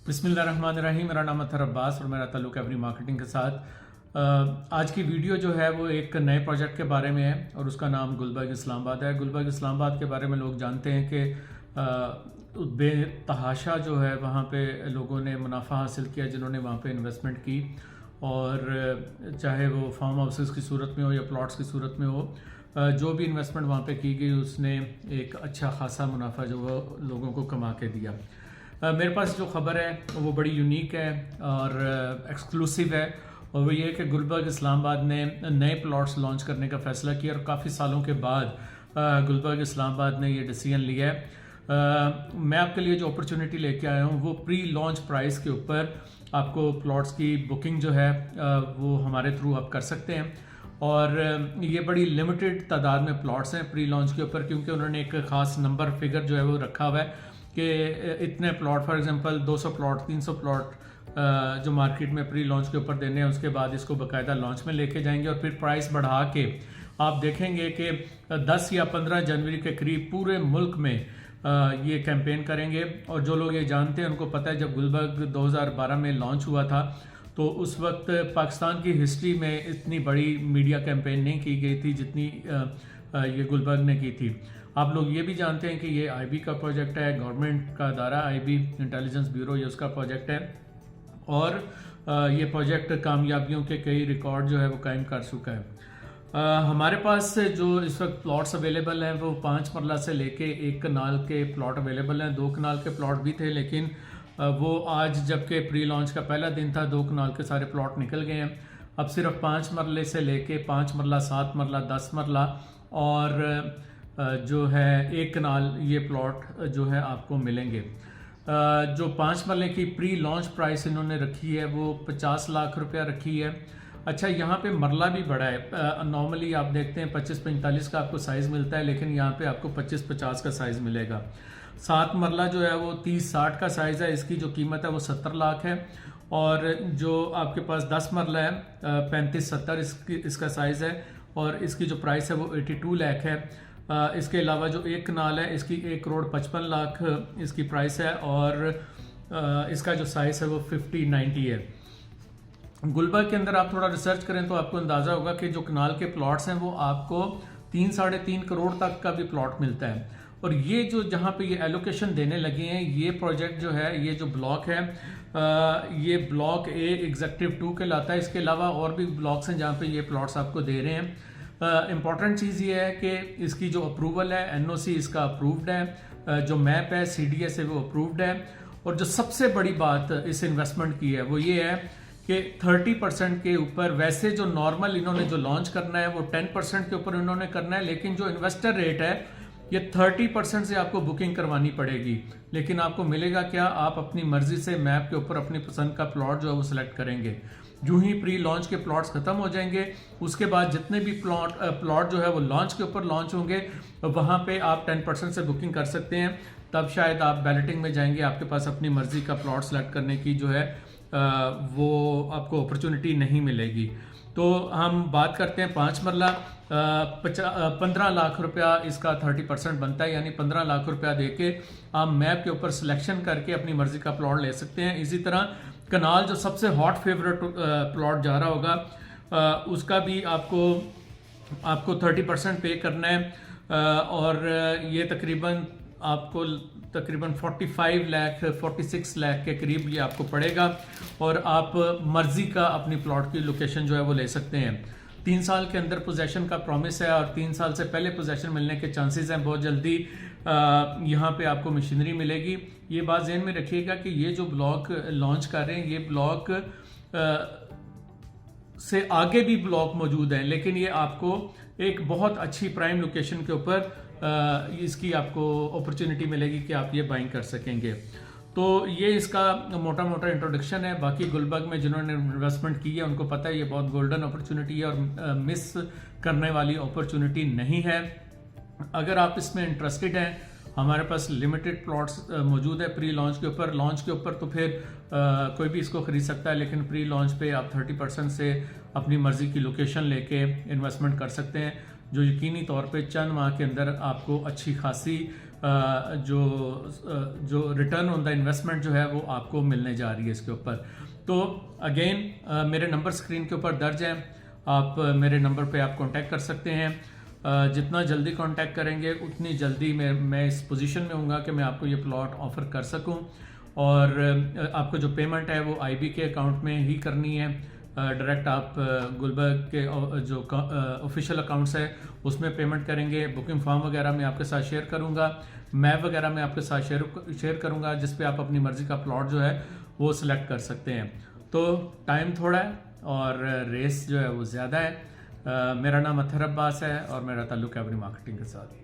बिस्मिल्लाहिर्रहमानिर्रहीम। मेरा नाम अतहर अब्बास और मेरा ताल्लुक़ एवरी मार्केटिंग के साथ। आज की वीडियो जो है वो एक नए प्रोजेक्ट के बारे में है और उसका नाम गुलबर्ग इस्लामाबाद है। गुलबर्ग इस्लामाबाद के बारे में लोग जानते हैं कि बेतहाशा जो है वहाँ पे लोगों ने मुनाफा हासिल किया जिन्होंने वहाँ पे इन्वेस्टमेंट की, और चाहे वो फार्म हाउसेस की सूरत में हो या प्लॉट्स की सूरत में हो, जो भी इन्वेस्टमेंट वहाँ पे की गई उसने एक अच्छा खासा मुनाफा जो वो लोगों को कमा के दिया। मेरे पास जो खबर है वो बड़ी यूनिक है और एक्सक्लूसिव है, और वो ये है कि गुलबर्ग इस्लामाबाद ने नए प्लॉट्स लॉन्च करने का फ़ैसला किया और काफ़ी सालों के बाद गुलबर्ग इस्लामाबाद ने ये डिसीजन लिया है। मैं आपके लिए जो अपॉर्चुनिटी लेके आया हूँ वो प्री लॉन्च प्राइस के ऊपर आपको प्लॉट्स की बुकिंग जो है वो हमारे थ्रू आप कर सकते हैं, और ये बड़ी लिमिटेड तादाद में प्लॉट्स हैं प्री लॉन्च के ऊपर, क्योंकि उन्होंने एक ख़ास नंबर फिगर जो है वो रखा हुआ है कि इतने plot, for example 200 plot 300 plot जो मार्केट में प्री लॉन्च के ऊपर देने हैं, उसके बाद इसको बाकायदा लॉन्च में लेके जाएंगे और फिर प्राइस बढ़ा के आप देखेंगे कि 10 या 15 जनवरी के करीब पूरे मुल्क में ये कैंपेन करेंगे। और जो लोग ये जानते हैं उनको पता है जब गुलबर्ग 2012 में लॉन्च हुआ था तो उस वक्त पाकिस्तान की हिस्ट्री में इतनी बड़ी मीडिया कैंपेन नहीं की गई थी जितनी ये गुलबर्ग ने की थी। आप लोग ये भी जानते हैं कि ये आईबी का प्रोजेक्ट है, गवर्नमेंट का अदारा आईबी इंटेलिजेंस ब्यूरो, ये उसका प्रोजेक्ट है, और ये प्रोजेक्ट कामयाबियों के कई रिकॉर्ड जो है वो कायम कर चुका है। हमारे पास जो इस वक्त प्लॉट्स अवेलेबल हैं वो 5 मरला से लेके 1 कनाल के प्लॉट अवेलेबल हैं। 2 कनाल के प्लॉट भी थे, लेकिन वो आज जबकि प्री लॉन्च का पहला दिन था 2 कनाल के सारे प्लॉट निकल गए हैं। अब सिर्फ 5 मरले से लेके 5 मरला, 7 मरला, 10 मरला और जो है 1 कनाल ये प्लॉट जो है आपको मिलेंगे। जो 5 मरले की प्री लॉन्च प्राइस इन्होंने रखी है वो 50 लाख रुपया रखी है। अच्छा, यहाँ पे मरला भी बड़ा है। नॉर्मली आप देखते हैं 25-45 का आपको साइज़ मिलता है, लेकिन यहाँ पे आपको 25-50 का साइज़ मिलेगा। 7 मरला जो है वो 30-60 का साइज़ है, इसकी जो कीमत है वो 70 लाख है। और जो आपके पास 10 मरला है 35-70 इसका साइज़ है, और इसकी जो प्राइस है वो 82 लाख है। इसके अलावा जो 1 कनाल है इसकी 1,55 लाख इसकी प्राइस है, और इसका जो साइज़ है वो 50-90 है। गुलबर्ग के अंदर आप थोड़ा रिसर्च करें तो आपको अंदाज़ा होगा कि जो कनाल के प्लॉट्स हैं वो आपको 3-3.5 करोड़ तक का भी प्लॉट मिलता है। और ये जो जहाँ पे ये एलोकेशन देने लगे हैं, ये प्रोजेक्ट जो है, ये जो ब्लॉक है, ये ब्लॉक ए एग्जेक्टिव 2 कहलाता है। इसके अलावा और भी ब्लॉक्स हैं जहाँ पे ये प्लॉट्स आपको दे रहे हैं। इम्पॉर्टेंट चीज़ ये है कि इसकी जो अप्रूवल है, एनओसी इसका अप्रूव्ड है, जो मैप है सीडीएस है वो अप्रूव्ड है, और जो सबसे बड़ी बात इस इन्वेस्टमेंट की है वो ये है कि 30% के ऊपर, वैसे जो नॉर्मल इन्होंने जो लॉन्च करना है वो 10% के ऊपर इन्होंने करना है, लेकिन जो इन्वेस्टर रेट है ये 30% से आपको बुकिंग करवानी पड़ेगी। लेकिन आपको मिलेगा क्या? आप अपनी मर्जी से मैप के ऊपर अपनी पसंद का प्लॉट जो है वो सिलेक्ट करेंगे। यूं ही प्री लॉन्च के प्लॉट्स खत्म हो जाएंगे, उसके बाद जितने भी प्लॉट जो है वो लॉन्च के ऊपर लॉन्च होंगे वहां पे आप 10% से बुकिंग कर सकते हैं। तब शायद आप बैलेटिंग में जाएंगे, आपके पास अपनी मर्जी का प्लॉट सेलेक्ट करने की जो है वो आपको अपॉर्चुनिटी नहीं मिलेगी। तो हम बात करते हैं 5 मरला, 15 लाख रुपया इसका 30% बनता है, यानी 15 लाख रुपया देके आप मैप के ऊपर सिलेक्शन करके अपनी मर्जी का प्लॉट ले सकते हैं। इसी तरह कनाल जो सबसे हॉट फेवरेट प्लॉट जा रहा होगा उसका भी आपको 30% पे करना है, और ये आपको तकरीबन 46 लाख के करीब ये आपको पड़ेगा, और आप मर्जी का अपनी प्लॉट की लोकेशन जो है वो ले सकते हैं। 3 साल के अंदर पोजेशन का प्रॉमिस है, और 3 साल से पहले पोजेशन मिलने के चांसेस हैं। बहुत जल्दी यहाँ पे आपको मशीनरी मिलेगी। ये बात ज़हन में रखिएगा कि ये जो ब्लॉक लॉन्च कर रहे हैं, ये ब्लॉक से आगे भी ब्लॉक मौजूद हैं, लेकिन ये आपको एक बहुत अच्छी प्राइम लोकेशन के ऊपर इसकी आपको अपॉर्चुनिटी मिलेगी कि आप ये बाइंग कर सकेंगे। तो ये इसका मोटा मोटा इंट्रोडक्शन है। बाकी गुलबर्ग में जिन्होंने इन्वेस्टमेंट की है उनको पता है ये बहुत गोल्डन अपॉर्चुनिटी है और मिस करने वाली अपॉर्चुनिटी नहीं है। अगर आप इसमें इंटरेस्टेड हैं, हमारे पास लिमिटेड प्लॉट्स मौजूद है प्री लॉन्च के ऊपर। लॉन्च के ऊपर तो फिर कोई भी इसको खरीद सकता है, लेकिन प्री लॉन्च पे आप 30% से अपनी मर्जी की लोकेशन लेके इन्वेस्टमेंट कर सकते हैं, जो यकीनी तौर पे चंद माह के अंदर आपको अच्छी खासी जो रिटर्न ऑन द इन्वेस्टमेंट जो है वो आपको मिलने जा रही है इसके ऊपर। तो अगेन मेरे नंबर स्क्रीन के ऊपर दर्ज हैं, आप मेरे नंबर पे आप कांटेक्ट कर सकते हैं। जितना जल्दी कांटेक्ट करेंगे उतनी जल्दी मैं इस पोजीशन में हूँगा कि मैं आपको ये प्लॉट ऑफ़र कर सकूँ। और आपको जो पेमेंट है वो आईबी के अकाउंट में ही करनी है। डायरेक्ट आप गुलबर्ग के जो ऑफिशियल अकाउंट्स है उसमें पेमेंट करेंगे। बुकिंग फॉर्म वगैरह मैं आपके साथ शेयर करूँगा, मैप वगैरह मैं आपके साथ शेयर करूँगा, जिस पे आप अपनी मर्ज़ी का प्लॉट जो है वो सिलेक्ट कर सकते हैं। तो टाइम थोड़ा है और रेस जो है वो ज़्यादा है। मेरा नाम अतहर अब्बास है और मेरा ताल्लुक़ है अपनी मार्केटिंग के साथ।